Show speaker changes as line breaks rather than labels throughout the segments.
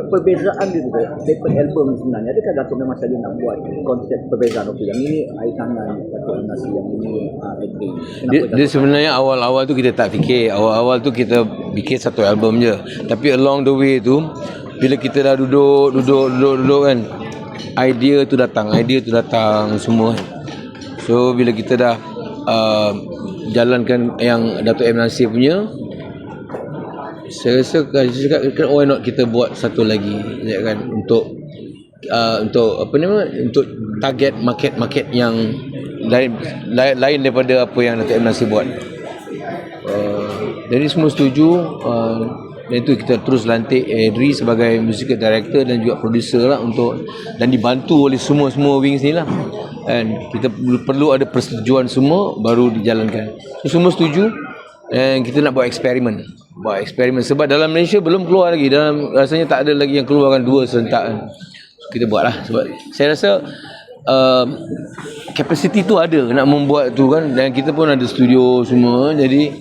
Perbezaan dia tu daripada album sebenarnya, adakah Datuk memang saja nak buat konsep perbezaan? Okey, yang ini Aisanan, Datuk Nasi, yang ini Edwin.
Dia sebenarnya awal-awal tu kita tak fikir. Awal-awal tu kita bikin satu album je. Tapi along the way tu, bila kita dah duduk kan, idea tu datang semua. So bila kita dah jalankan yang Datuk M. Nasir punya, saya rasa why not kita buat satu lagi, ya kan, untuk apa nama, untuk target market yang lain daripada apa yang Datuk M. Nasir buat. Jadi semua setuju, dan itu kita terus lantik Edri sebagai musical director dan juga producer lah, untuk, dan dibantu oleh semua wings ni lah. Dan kita perlu ada persetujuan semua baru dijalankan. So, semua setuju, dan kita nak buat eksperimen sebab dalam Malaysia belum keluar lagi, rasanya tak ada lagi yang keluarkan dua serentak. So, kita buat lah, sebab saya rasa capacity tu ada nak membuat tu kan, dan kita pun ada studio semua, jadi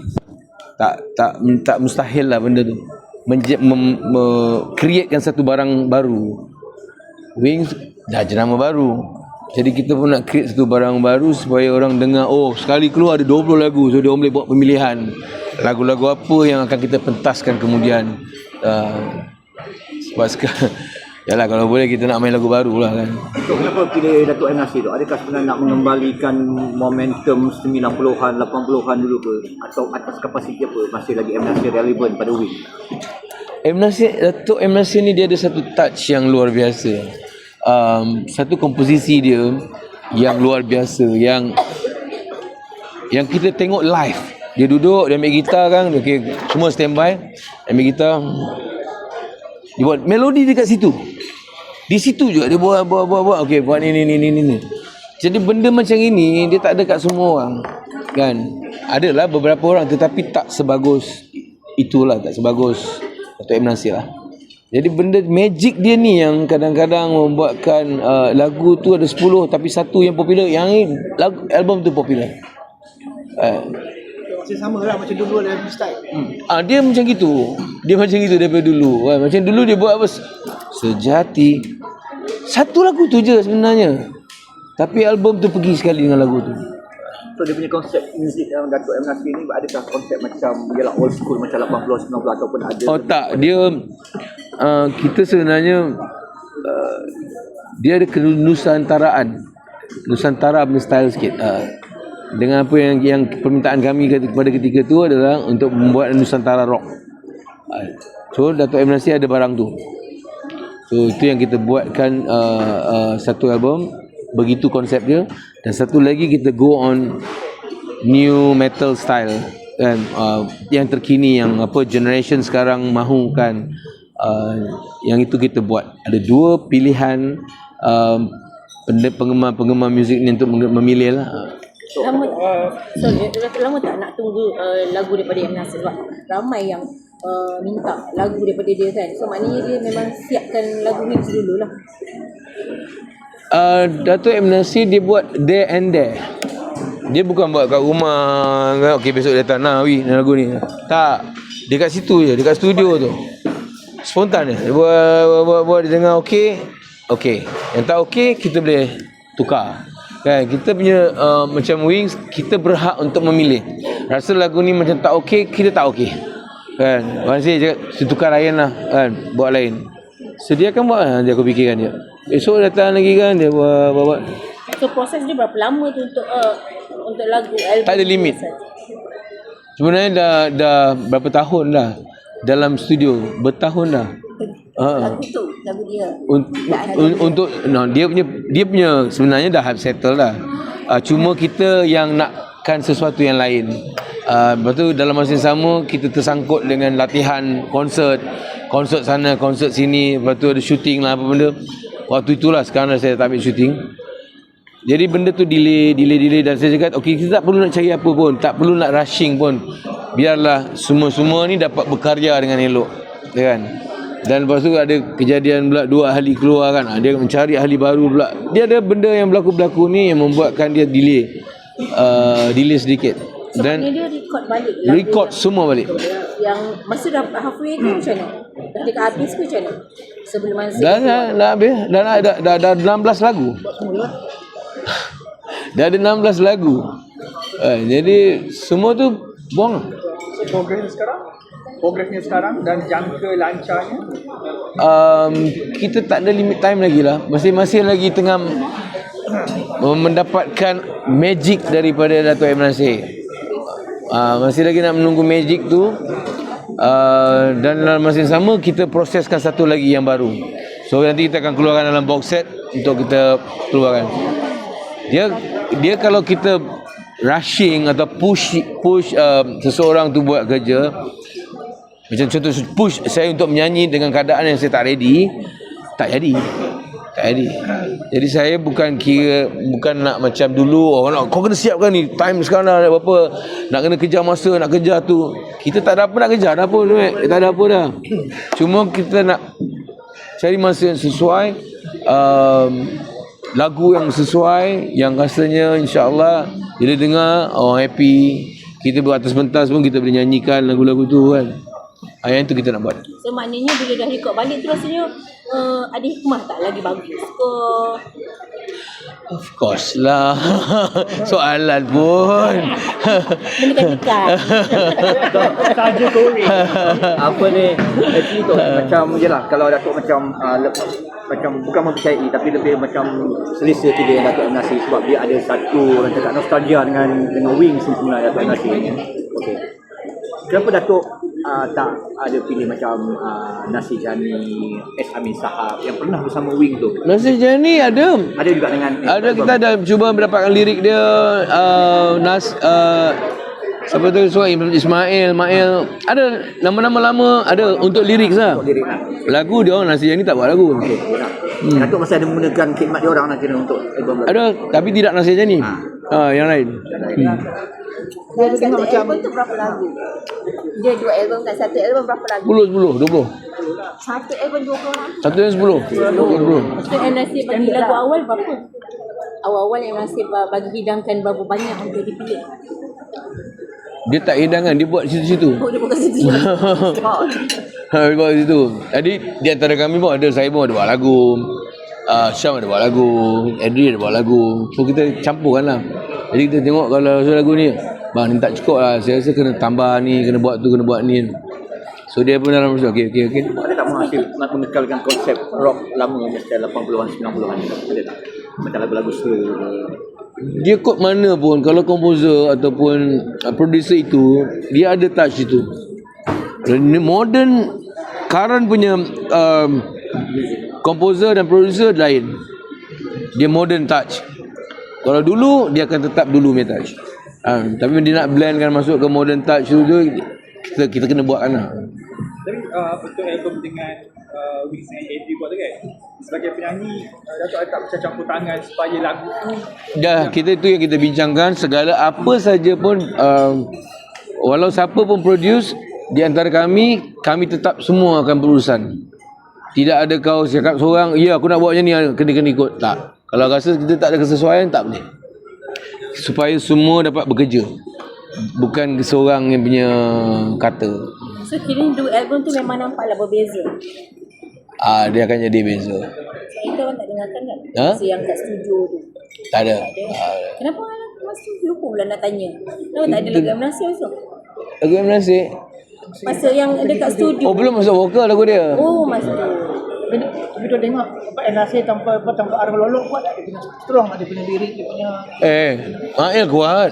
tak mustahil lah benda tu createkan satu barang baru. Wings dah jenama baru, jadi kita pun nak create satu barang baru supaya orang dengar, oh sekali keluar ada 20 lagu, so dia orang boleh buat pemilihan lagu-lagu apa yang akan kita pentaskan kemudian. Sebab sekarang yalah, kalau boleh kita nak main lagu baru lah kan.
So, kenapa pilih Datuk M. Nasir tu? Adakah sebenarnya nak mengembalikan momentum 90-an, 80-an dulu ke? Atau atas kapasiti apa masih lagi M. Nasir relevan pada Wing?
Datuk M. Nasir ni dia ada satu touch yang luar biasa. Satu komposisi dia yang luar biasa, yang kita tengok live. Dia duduk, dia ambil gitar kan, okay, semua standby, ambil gitar, dia buat melodi dekat situ. Di situ juga dia buat, okey, buat ni. Jadi benda macam ini dia tak ada kat semua orang kan. Adalah beberapa orang, tetapi tak sebagus itulah, tak sebagus Datuk M. Nasir lah. Jadi benda magic dia ni yang kadang-kadang membuatkan lagu tu ada 10 tapi satu yang popular, yang ni album tu popular.
Masih sama lah macam dulu ada style.
Dia macam gitu. Dia macam gitu daripada dulu. Macam dulu dia buat apa? Sejati. Satu lagu tu je sebenarnya. Tapi album tu pergi sekali dengan lagu tu.
So dia punya konsep muzik yang Datuk M. Nasir ni, adakah konsep macam ialah old school macam 80 90 ataupun ada?
Oh tak, dia kita sebenarnya dia ada kenusantaraan. Nusantara punya style sikit. Dengan apa yang permintaan kami kepada ketika tu adalah untuk membuat Nusantara rock. So Datuk M. Nasir ada barang tu. So itu yang kita buatkan satu album, begitu konsep dia. Dan satu lagi kita go on new metal style kan, yang terkini, yang apa generation sekarang mahukan, yang itu kita buat. Ada dua pilihan penggemar muzik ni untuk memilih lah.
Lama tak nak tunggu lagu daripada M. Nasir? Sebab ramai yang minta lagu daripada dia kan. So maknanya dia memang siapkan lagu Wings dulu lah.
Datuk M. Nasir dia buat there and there. Dia bukan buat kat rumah, okey besok datang lagu ni. Tak, dia kat situ je, dekat studio tu. Spontan dia buat dia dengar okey. Yang tak okey kita boleh tukar. Kan, kita punya macam Wings, kita berhak untuk memilih. Rasa lagu ni macam tak okey, kita tak okey. Kan, masih cakap tukar lain lah kan, buat lain. Sediakan buat lah, nanti aku fikirkan dia. Esok datang lagi kan, dia buat.
So proses dia berapa lama tu untuk lagu album?
Tak ada limit. Sebenarnya dah berapa tahun dah dalam studio, bertahun dah.
Lagu tu, lagu dia.
Untuk dia punya sebenarnya dah settle dah. Cuma kita yang nakkan sesuatu yang lain. Lepas tu dalam masa yang sama kita tersangkut dengan latihan konsert sana, konsert sini, lepas tu ada shooting lah apa benda. Waktu itulah, sekarang saya tak ambil shooting. Jadi benda tu delay, dan saya cakap okey, kita tak perlu nak cari apa pun, tak perlu nak rushing pun. Biarlah semua ni dapat berkarya dengan elok, ya kan? Dan lepas tu ada kejadian pula 2 ahli keluar kan, dia mencari ahli baru pula. Dia ada benda yang berlaku ni yang membuatkan dia delay sedikit.
So
Dan
maknanya dia record balik
record semua balik.
yang masa dah halfway tu macam mana? Dah dekat habis ke macam mana? Sebelum masa
Dah habis. Dah 16 lagu. Dah ada 16 lagu. Jadi semua tu buang.
So progresnya sekarang dan jangka lancarnya
Kita tak ada limit time lagi lah. Masing-masing lagi tengah mendapatkan magic daripada Dato' M. Nasir. Masih lagi nak menunggu magic tu. Dan dalam masa yang sama kita proseskan satu lagi yang baru. So nanti kita akan keluarkan dalam box set untuk kita keluarkan. Dia kalau kita rushing atau push seseorang tu buat kerja, macam contoh push saya untuk menyanyi dengan keadaan yang saya tak ready, tak jadi. Jadi saya bukan nak macam dulu orang nak kau kena siapkan ni time sekarang dah berapa, nak kena kejar masa, nak kejar tu. Kita tak ada apa nak kejar, dah apa duit, tak ada apa dah. Cuma kita nak cari masa yang sesuai, lagu yang sesuai, yang rasanya insya-Allah bila dengar orang happy, kita beratas pentas pun kita boleh nyanyikan lagu-lagu tu kan. Yang itu kita nak buat.
So maknanya bila dah record balik tu rasanya ada hikmah tak lagi bagus ke?
Of course lah. Soalan pun.
Mendekat-dekat.
saja korek.
Apa ni, actually tu macam je lah, kalau Datuk macam macam bukan mempercayai tapi lebih macam selesa tu dia Datuk M. Nasir, sebab dia ada satu orang cakap nostalgia dengan Wings ni sebenarnya Datuk M. Nasir. Okey. Kenapa Datuk tak ada pilih macam Nasir Jani, S. Amin Sahab yang pernah bersama Wing tu?
Nasir Jani ada
Juga dengan
kita ada cuba mendapatkan lirik dia. Siapa tu Ismail ada nama-nama lama ada untuk lirik lah.
lirik lah.
Lagu dia orang Nasir Jani tak buat lagu.
Datuk masih ada menggunakan khidmat dia orang nak kena untuk album lagu.
Ada tapi tidak Nasir Jani. Yang lain.
Dia satu album tu berapa lagu? Dia 2 album kan, satu album berapa lagu?
10 20.
Satu album 20 orang.
Satu yang 10.
So M. Nasir bagi lagu awal berapa? Awal-awal M. Nasir bagi hidangkan berapa banyak untuk dipilih?
Dia tak hidangan, dia buat situ-situ.
Oh, dia bukan situ.
Dia buat situ. Jadi di antara kami pun ada, saya pun ada buat lagu. Syam ada buat lagu, Adri ada buat lagu. So kita campurkan lah. Jadi kita tengok kalau lagu ni, bang ni tak cukup lah, saya rasa kena tambah ni, kena buat tu, kena buat ni. So dia pun dalam masa okey.
Ada tak menghasil nak mengekalkan konsep rock lama yang style 80-an 90-an? Ada tak? Macam lagu-lagu slow.
Dia kot mana pun, kalau komposer ataupun producer itu, dia ada touch itu. Modern current punya komposer dan producer lain. Dia modern touch. Kalau dulu dia akan tetap dulu punya touch. Tapi dia nak blendkan masuk ke modern touch tu, kita kena buatkan lah.
Tapi betul album dengan Wings dengan Adri buat tu kan, sebagai penyanyi Datuk ada tak macam campur tangan supaya lagu tu
Kita itu yang kita bincangkan. Segala apa saja pun, walau siapa pun produce, di antara kami tetap semua akan berurusan. Tidak ada kau cakap seorang, ya aku nak buat macam ni, kena ikut. Tak. Kalau rasa kita tak ada kesesuaian, tak boleh. Supaya semua dapat bekerja, bukan seorang yang punya kata.
So kira dua album tu memang nampaklah berbeza.
Dia akan jadi beza.
Kita orang tak dengarkan kan?
Ha?
Masa yang kat studio tu.
Tak ada.
Kenapa masa lupa pula nak tanya? Kenapa tak ada lagu M. Nasir so?
Lagu M. Nasir.
Masa yang dekat studio.
Oh, belum masuk vokal lagu dia.
Oh, masa tu.
Tapi tu tengok Nasir tanpa arah lolok kuat, dia punya strong, dia punya lirik, dia punya
Mael kuat.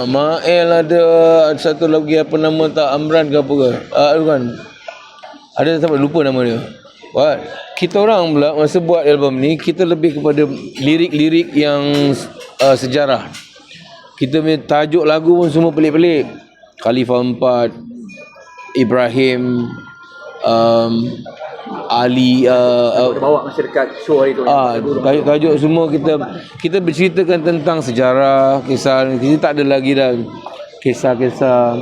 Mael ada satu lagi apa nama tak, Amran ke apa ke? Bukan. Ada sampai lupa nama dia. Kuat. Kita orang pula masa buat album ni, kita lebih kepada lirik-lirik yang sejarah. Kita punya tajuk lagu pun semua pelik-pelik. Khalifah 4, Ibrahim, Ali,
bawa masa dekat show hari tu.
tajuk semua kita berceritakan tentang sejarah, kisah. Kita tak ada lagi dah kisah-kisah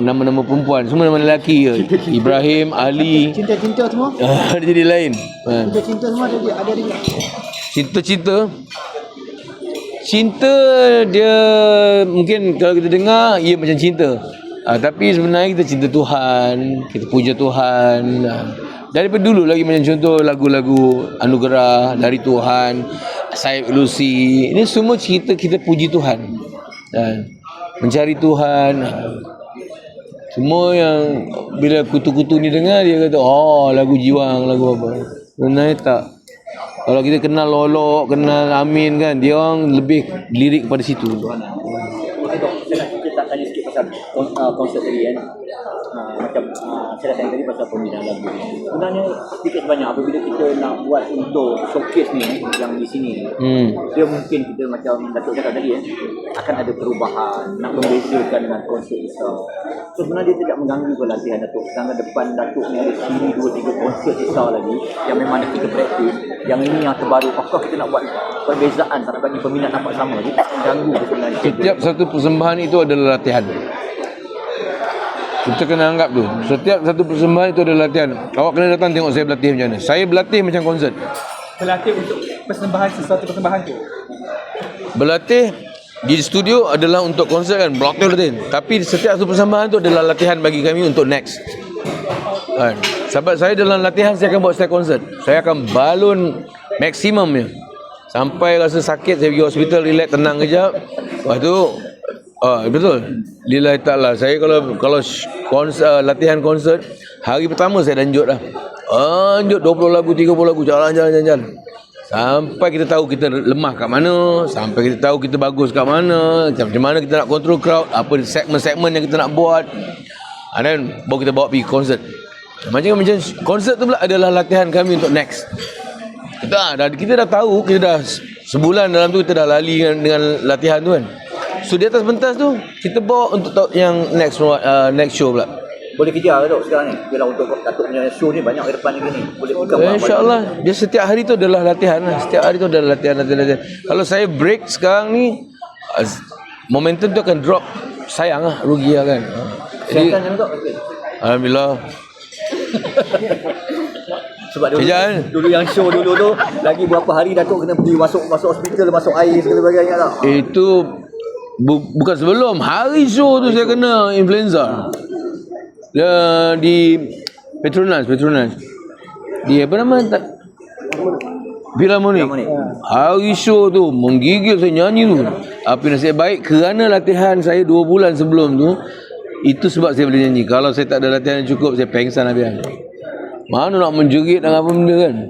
nama-nama perempuan, semua nama lelaki je. Ibrahim, Ali,
cinta-cinta semua.
Dia jadi lain.
Cinta-cinta semua ada dia.
Cinta-cinta cinta dia mungkin kalau kita dengar ia macam cinta. Tapi sebenarnya kita cinta Tuhan, kita puja Tuhan. Daripada dulu lagi macam contoh lagu-lagu Anugerah dari Tuhan, Saib Lucy. Ini semua cerita kita puji Tuhan. Mencari Tuhan. Semua yang bila kutu-kutu ni dengar dia kata, oh lagu Jiwang, lagu apa. Sebenarnya tak. Kalau kita kenal Lolok, kenal Amin kan, dia orang lebih lirik pada situ.
Saya nak tanya sikit pasal konsert tadi kan. Macam saya dah tanya tadi pasal pembinaan lagu. Sebenarnya sedikit sebanyak apabila kita nak buat untuk showcase ni yang di sini, dia mungkin kita macam Datuk cakap tadi akan ada perubahan, nak membezakan dengan konsert besar. So sebenarnya dia tidak mengganggu ke latihan Datuk. Sedangkan depan Datuk ni ada siri 2-3 konsert besar lagi yang memang kita praktis. Yang ini yang terbaru. Apakah kita nak buat perbezaan tak nak bagi peminat nampak sama? Dia tak mengganggu ke sebenarnya.
Setiap satu persembahan itu adalah latihan. Kita kena anggap tu. Setiap satu persembahan itu adalah latihan. Awak kena datang tengok saya berlatih macam mana. Saya berlatih macam konsert.
Berlatih untuk persembahan sesuatu persembahan tu.
Berlatih di studio adalah untuk konsert kan, berlatih. Tapi setiap satu persembahan tu adalah latihan bagi kami untuk next. Kan? Sebab saya dalam latihan saya akan buat setiap konsert. Saya akan balun maksimumnya. Sampai rasa sakit saya pergi hospital, relax, tenang kejap. Lepas tu betul. Lillahi ta'ala. Saya kalau latihan konsert, hari pertama saya lanjut dah. Lanjut 20 lagu, 30 lagu, jalan. Sampai kita tahu kita lemah kat mana, sampai kita tahu kita bagus kat mana, macam mana kita nak control crowd, apa segmen-segmen yang kita nak buat. Dan baru kita bawa pergi konsert. Macam konsert tu pula adalah latihan kami untuk next. Kita dah tahu, kita dah sebulan dalam tu kita dah lali dengan latihan tu kan. So di atas pentas tu kita bawa untuk yang next show pula.
Boleh kejar Datuk sekarang ni. Bila untuk Datuk punya show ni banyak ke depan lagi ni. Boleh buka
InsyaAllah. Dia setiap hari tu adalah latihan lah. Setiap hari tu adalah latihan. Kalau saya break sekarang ni, momentum tu akan drop. Sayang lah, rugi lah kan. Jadi Alhamdulillah.
Sebab dulu yang show dulu tu lagi berapa hari Datuk kena pergi masuk hospital, masuk air segala sebagainya tak?
Itu bukan sebelum hari show tu saya kena influenza. Di Petronas. Di apa nama? Philharmonic. Hari show tu menggigil saya nyanyi tu. Tapi nasib baik kerana latihan saya 2 bulan sebelum tu, itu sebab saya boleh nyanyi. Kalau saya tak ada latihan yang cukup, saya pengsan habis. Mana nak menjerit dengan apa benda kan.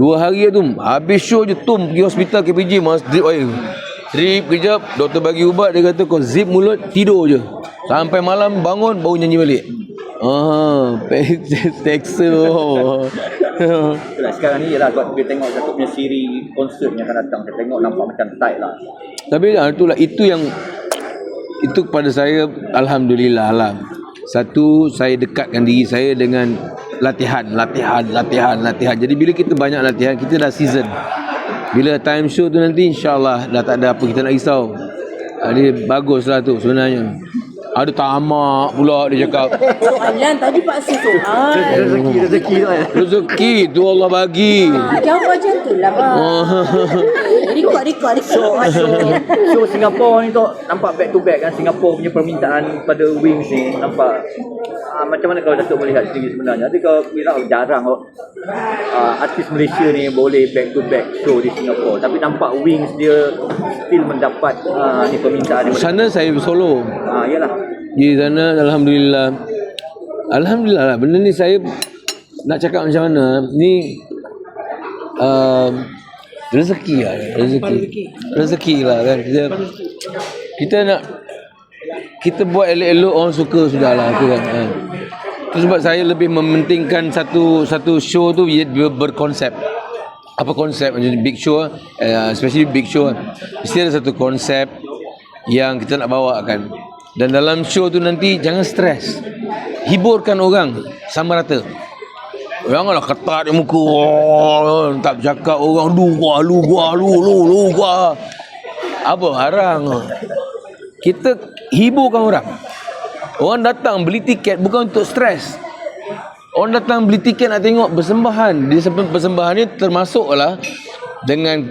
2 hari tu habis show je pergi hospital KPJ mas drip air. Drip kejap, doktor bagi ubat, dia kata kau zip mulut, tidur je. Sampai malam bangun baru nyanyi balik. Teksa.
Sekarang ni ialah sebab dia tengok Datuk punya siri konsert yang akan datang, saya tengok nampak macam tight lah.
Tapi itulah itu kepada saya alhamdulillah lah. Satu, saya dekatkan diri saya dengan latihan. Jadi bila kita banyak latihan, kita dah season. Bila time show tu nanti insya-Allah dah tak ada apa kita nak risau. Dia baguslah tu sebenarnya. Ada tamak pula dia cakap.
Soalan tadi paksa soal.
Rezeki tu Allah bagi.
Jawab macam tu lah Rekod.
So Singapura ni tu nampak back to back kan. Singapura punya permintaan pada Wings ni nampak macam mana kalau Datuk melihat sendiri sebenarnya. Tapi kalau jarang artis Malaysia ni boleh back to back show di Singapura. Tapi nampak Wings dia still mendapat ni permintaan.
Sana saya solo.
Yalah.
Di sana alhamdulillah lah. Benda ni saya nak cakap macam mana ni, rezeki lah kan. Kita nak kita buat elok-elok orang suka sudahlah tu kan. Itu sebab saya lebih mementingkan satu show tu dia berkonsep. Apa konsep macam big show, especially big show, mesti ada satu konsep yang kita nak bawakan. Dan dalam show tu nanti jangan stres. Hiburkan orang sama rata. Janganlah ketat di muka. Tak bercakap orang lu gua. Apa harang. Kita hiburkan orang. Orang datang beli tiket bukan untuk stres. Orang datang beli tiket nak tengok persembahan. Di persembahan ni termasuklah dengan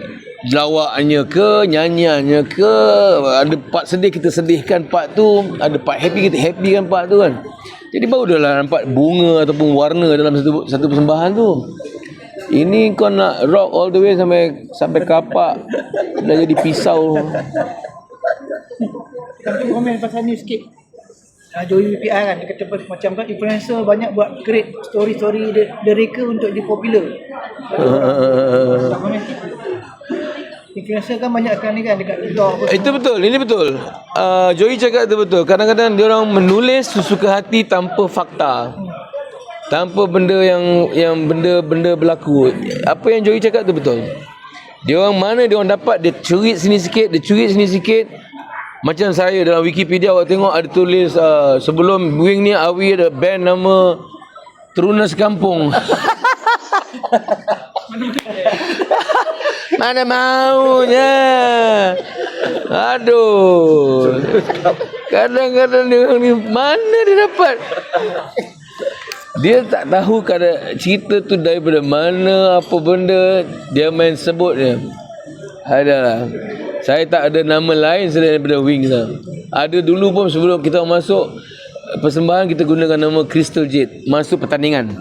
Lawaknya ke, nyanyiannya ke, ada part sedih kita sedihkan part tu, ada part happy kita happykan part tu kan. Jadi baru dah lah nampak bunga ataupun warna dalam satu persembahan tu. Ini kau nak rock all the way sampai kapak dah jadi pisau.
Tapi komen pasal ni sikit. Joey PPR kan, dia kata macam kan influencer banyak buat create story-story mereka untuk dia popular. Influencer kan banyak sekarang ni kan dekat blog.
Itu betul, ini betul. Joey cakap itu betul. Kadang-kadang dia orang menulis sesuka hati tanpa fakta. Tanpa benda yang benda berlaku. Apa yang Joey cakap tu betul. Dia orang mana dia orang dapat, dia cerit sini sikit, dia cerit sini sikit. Macam saya dalam Wikipedia awak tengok ada tulis sebelum Wing ni Awi ada band nama Teruna Sekampung. Mana maunya. Aduh. Kadang-kadang dia orang ni mana dia dapat. Dia tak tahu cerita tu daripada mana, apa benda dia main sebut dia. Adalah. Saya tak ada nama lain selain daripada Wings lah. Ada dulu pun sebelum kita masuk persembahan kita gunakan nama Crystal Jade. Masuk pertandingan.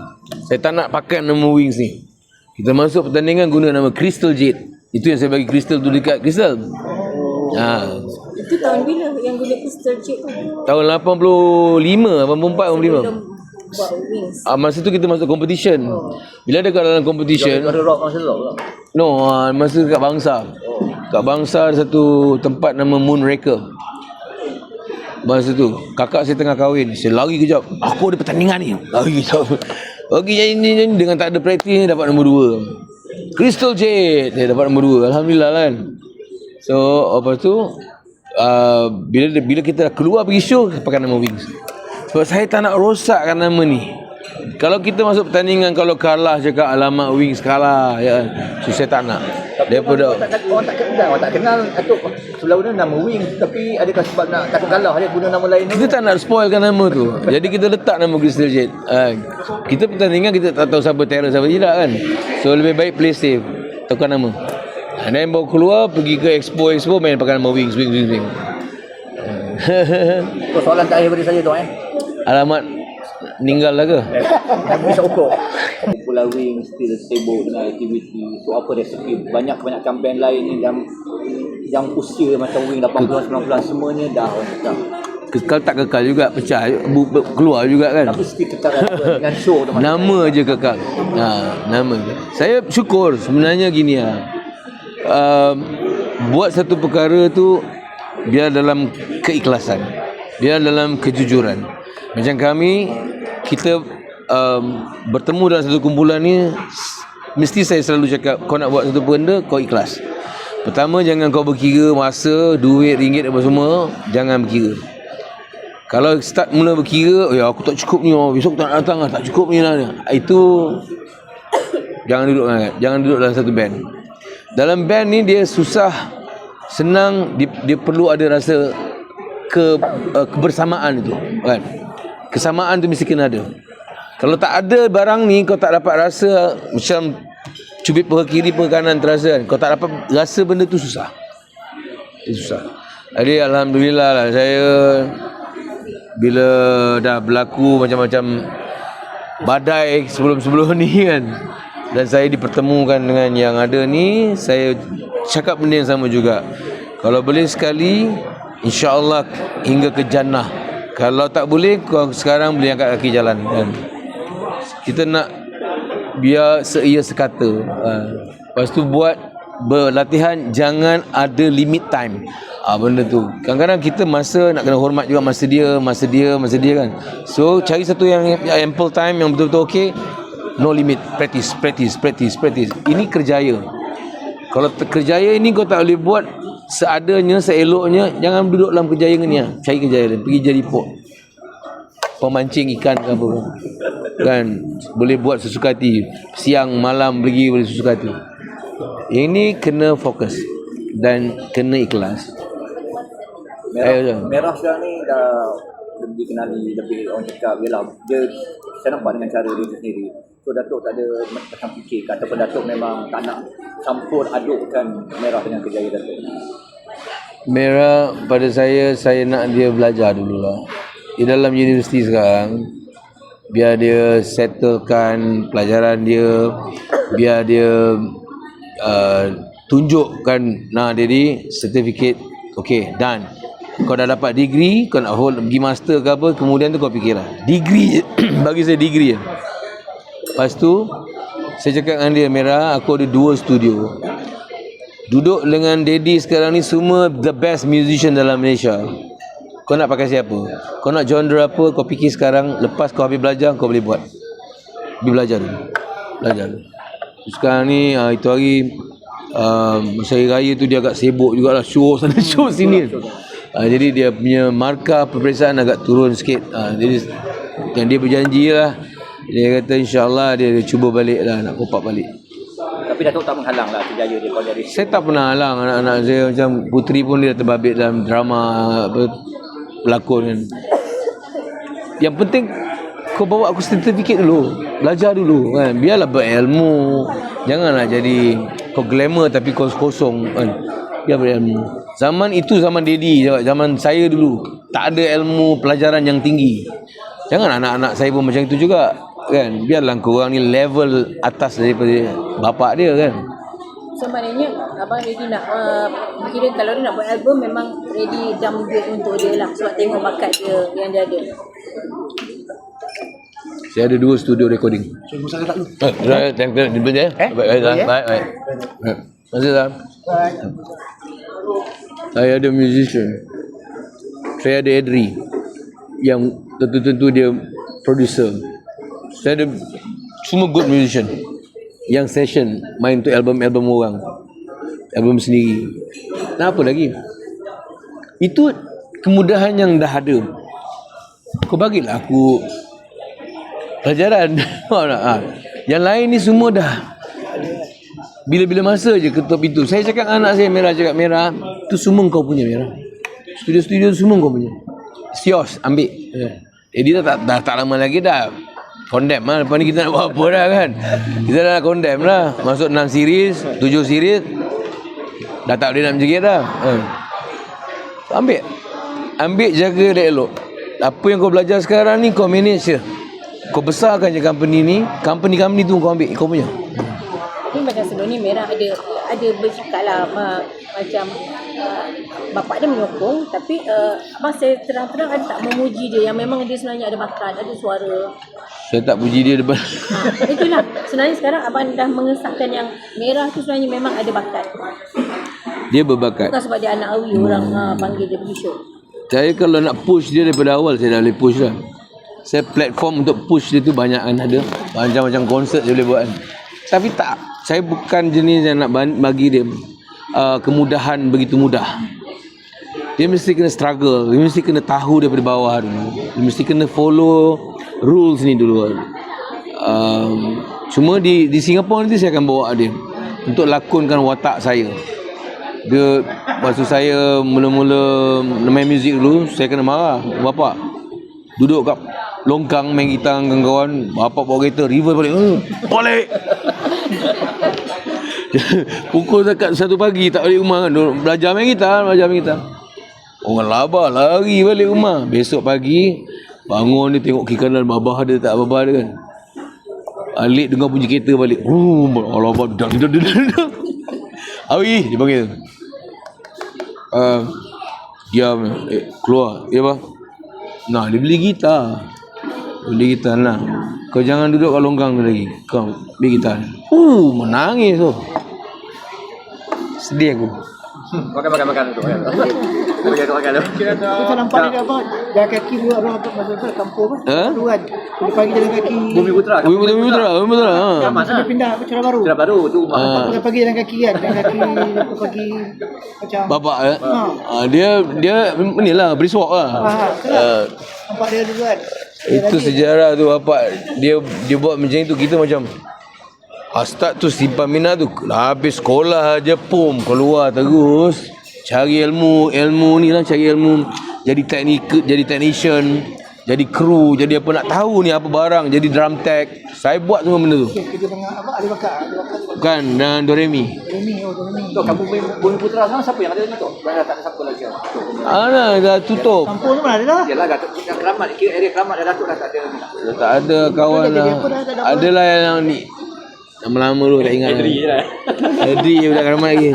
Saya tak nak pakai nama Wings ni. Kita masuk pertandingan guna nama Crystal Jade. Itu yang saya bagi Crystal tu dekat Crystal.
Itu tahun bila yang guna Crystal Jade tu?
Tahun 85, 84, 85.
Buat Wings.
Masa tu kita masuk competition. Bila ada kat dalam competition,
Ada rock masa rock lah.
no, masa dekat Bangsa. Kat Bangsa ada satu tempat nama Moonraker. Masa tu kakak saya tengah kahwin, saya lari kejap, aku ada pertandingan ni, lari kejap. Okey, nyanyi dengan tak ada praktis ni dapat nombor 2. Crystal Jade saya dapat nombor 2. Alhamdulillah kan. So lepas tu bila kita dah keluar pergi show, pakai nama Wings. Sebab saya tak nak rosakkan nama ni. Kalau kita masuk pertandingan, kalau kalah cakap alamak Wings kalah ya. So saya tak nak. Daripada
Orang tak kenal Atuk sebelah guna nama Wings, tapi adakah sebab nak takut kalah dia guna nama lain
kita tak nak spoilkan nama tu. Jadi kita letak nama Crystal Jade. Kita pertandingan kita tak tahu siapa terror siapa tidak kan. So lebih baik play safe. Tukar nama. Dan baru keluar pergi ke expo main pakai nama Wings.
So, soalan terakhir pada saya tu
Alamat meninggal lah ke?
Bisa ukur Pulau Wings still sibuk dengan aktiviti. So apa resepi banyak-banyak band lain ni yang usia macam Wing 80-an 90-an semuanya dah orang kekal.
Kekal tak kekal juga, pecah keluar juga kan.
Tapi still kekal dengan show tu.
Nama je kekal. Nama je. Saya syukur sebenarnya gini lah. Buat satu perkara tu biar dalam keikhlasan, biar dalam kejujuran. Macam kami, kita bertemu dalam satu kumpulan ni, mesti saya selalu cakap, kau nak buat satu benda, kau ikhlas. Pertama, jangan kau berkira masa, duit, ringgit apa semua, jangan berkira. Kalau start mula berkira, ya aku tak cukup ni, besok tak nak datang, tak cukup ni lah. Itu jangan duduk dalam satu band. Dalam band ni dia susah, senang, dia perlu ada rasa kebersamaan itu kan. Kesamaan tu mesti kena ada. Kalau tak ada barang ni, kau tak dapat rasa macam cubit peha kiri peha kanan terasa kan. Kau tak dapat rasa benda tu susah. Susah. Jadi alhamdulillah lah saya bila dah berlaku macam-macam badai sebelum-sebelum ni kan, dan saya dipertemukan dengan yang ada ni, saya cakap benda yang sama juga. Kalau boleh sekali, insya-Allah hingga ke jannah. Kalau tak boleh, kau sekarang boleh angkat kaki jalan kan. Kita nak biar seia sekata. Lepas tu buat berlatihan, jangan ada limit time. Benda tu kadang-kadang kita masa nak kena hormat juga masa dia kan. So cari satu yang ample time, yang betul-betul okey. No limit. Practice. Ini kerjaya. Kalau kerjaya ini kau tak boleh buat seadanya, seeloknya, jangan duduk dalam kerjaya ni. Cari kerjaya lain. Pergi jadi pemancing ikan ke apa kan. Boleh buat sesuka hati. Siang, malam pergi boleh sesuka hati. Ini kena fokus dan kena ikhlas.
Merah sekarang ni dah lebih dikenali, lebih orang cakap yalah dia, saya nampak dengan cara dia sendiri. So Datuk tak ada macam fikir ataupun Datuk memang tak nak campur adukkan Merah dengan kerjaya Datuk.
Merah pada saya nak dia belajar dululah. Di dalam universiti sekarang, biar dia settlekan pelajaran dia, biar dia tunjukkan jadi sertifikat, okay, done. Kau dah dapat degree, kau nak hold pergi master ke apa, kemudian tu kau fikirlah. Degree je. Bagi saya degree je. Lepas tu saya cakap dengan dia, Merah, aku ada 2 studio. Duduk dengan Daddy sekarang ni semua the best musician dalam Malaysia. Kau nak pakai siapa? Kau nak genre apa? Kau fikir sekarang. Lepas kau habis belajar, kau boleh buat. Pergi belajar dulu. Belajar dulu. Sekarang ni itu hari masa hari raya tu dia agak sibuk jugalah, show sana show sini. Jadi dia punya markah peperiksaan agak turun sikit. Jadi yang dia berjanji lah, dia kata insyaAllah dia cuba balik lah, nak pop up balik.
Tapi Datuk tak menghalang lah kerjaya dia kalau dari
Saya tak pernah halang anak-anak saya. Macam Puteri pun dia terbabit dalam drama apa, pelakon kan. Yang penting kau bawa aku sertifikat dulu, belajar dulu kan. Biarlah berilmu. Janganlah jadi kau glamour tapi kau kosong kan. Biar berilmu. Zaman itu zaman Daddy, zaman saya dulu tak ada ilmu pelajaran yang tinggi. Jangan anak-anak saya pun macam itu juga kan. Biarlah korang ni level atas daripada bapak dia kan.
So maknanya abang ready nak kira kalau dia nak buat album memang ready jam duit untuk dia lah, sebab tengok bakat dia yang dia ada.
Saya ada 2 studio recording.
So masyarakat dulu.
Baik. Masih tak? Saya ada musician. Saya ada Edri yang tentu dia producer. Saya ada semua good musician yang session main untuk album-album orang, album sendiri. Nah, apa lagi? Itu kemudahan yang dah ada. Kau bagilah aku pelajaran. Yang lain ni semua dah bila-bila masa je ketuk pintu. Saya cakap anak saya, Merah, cakap Merah, tu semua kau punya, Merah. Studio-studio tu semua kau punya. It's yours, ambil. Dia dah tak lama lagi dah condemn lah. Lepas ni kita nak buat apa dah kan. Kita dah condemn lah. Masuk 6 series, 7 series. Dah tak boleh nak menjegit dah. Ambil jaga dia elok. Apa yang kau belajar sekarang ni kau manage je. Kau besarkan je company ni. Company tu kau ambil, kau punya.
Tapi macam sebelum ni Merah ada bercakap lah macam bapak dia menyokong, tapi abang saya terang-terang ada tak memuji dia yang memang dia sebenarnya ada bakat, ada suara.
Saya tak puji dia depan.
Itulah sebenarnya sekarang abang dah mengesahkan yang Merah tu sebenarnya memang ada bakat.
Dia berbakat.
Bukan sebab dia anak awi orang panggil dia pergi show.
Saya kalau nak push dia daripada awal, saya dah boleh push lah. Saya platform untuk push dia tu banyak kan ada. Macam-macam konsert saya boleh buat kan. Tapi tak, saya bukan jenis yang nak bagi dia kemudahan begitu mudah. Dia mesti kena struggle, dia mesti kena tahu daripada bawah dulu. Dia mesti kena follow rules ni dulu. Cuma di Singapura nanti saya akan bawa dia untuk lakonkan watak saya. Dia waktu saya mula-mula main muzik dulu, saya kena marah bapak. Duduk kat longkang main gitar dengan kawan, bapak bawa kereta reverse balik. Pukul dekat 1 pagi tak balik rumah kan, belajar main gitar. Orang labah lari balik rumah. Besok pagi bangun dia tengok kiri kanan babah dia tak babah dia kan. Alik dengar bunyi kereta balik. Alamak dang. Awi dia panggil. Diam keluar. Ya bang. Nah, dia beli gitar. Nah. Kau jangan duduk kat longgang lagi. Kau beli gitar. Menangis tu. Sedih aku.
Makan tu. Makan tu.
Kita nampak dia apa? Jalan kaki dulu abang masa kampung apa? Dulu kan. Dia pagi jalan kaki.
Bumi Putra.
Sampai pindah ke Cerah Baru.
Cerah Baru tu.
Dia pagi jalan kaki kan. Jalan kaki lepas pagi macam
Bapak dia inilah beriswak lah.
nampak dia dulu kan.
Itu sejarah tu bapak dia buat macam itu, kita macam start tu simpan minat tu habis sekolah aja keluar terus cari ilmu ni lah, cari ilmu jadi jadi technician, jadi kru, jadi apa nak tahu ni apa barang, jadi drum tech. Saya buat semua benda tu.
Kerja dengan apa? Ali Bakar.
Bukan, dan Doremi.
Remy.
Tu kamu Bumi Putra sekarang siapa yang ada ni tu? Dah tak ada siapa lagi.
Dah tutup.
Kampung tu mana ada dah?
Yalah Datuk yang Keramat, kira area Keramat dah Datuk dah tak ada ni.
Dah tak ada kawan
Jadi
lah.
apa dah tak ada
Adalah yang ni. Lama-lama tu tak ingat.
Adri lah.
Adri budak ramai lagi.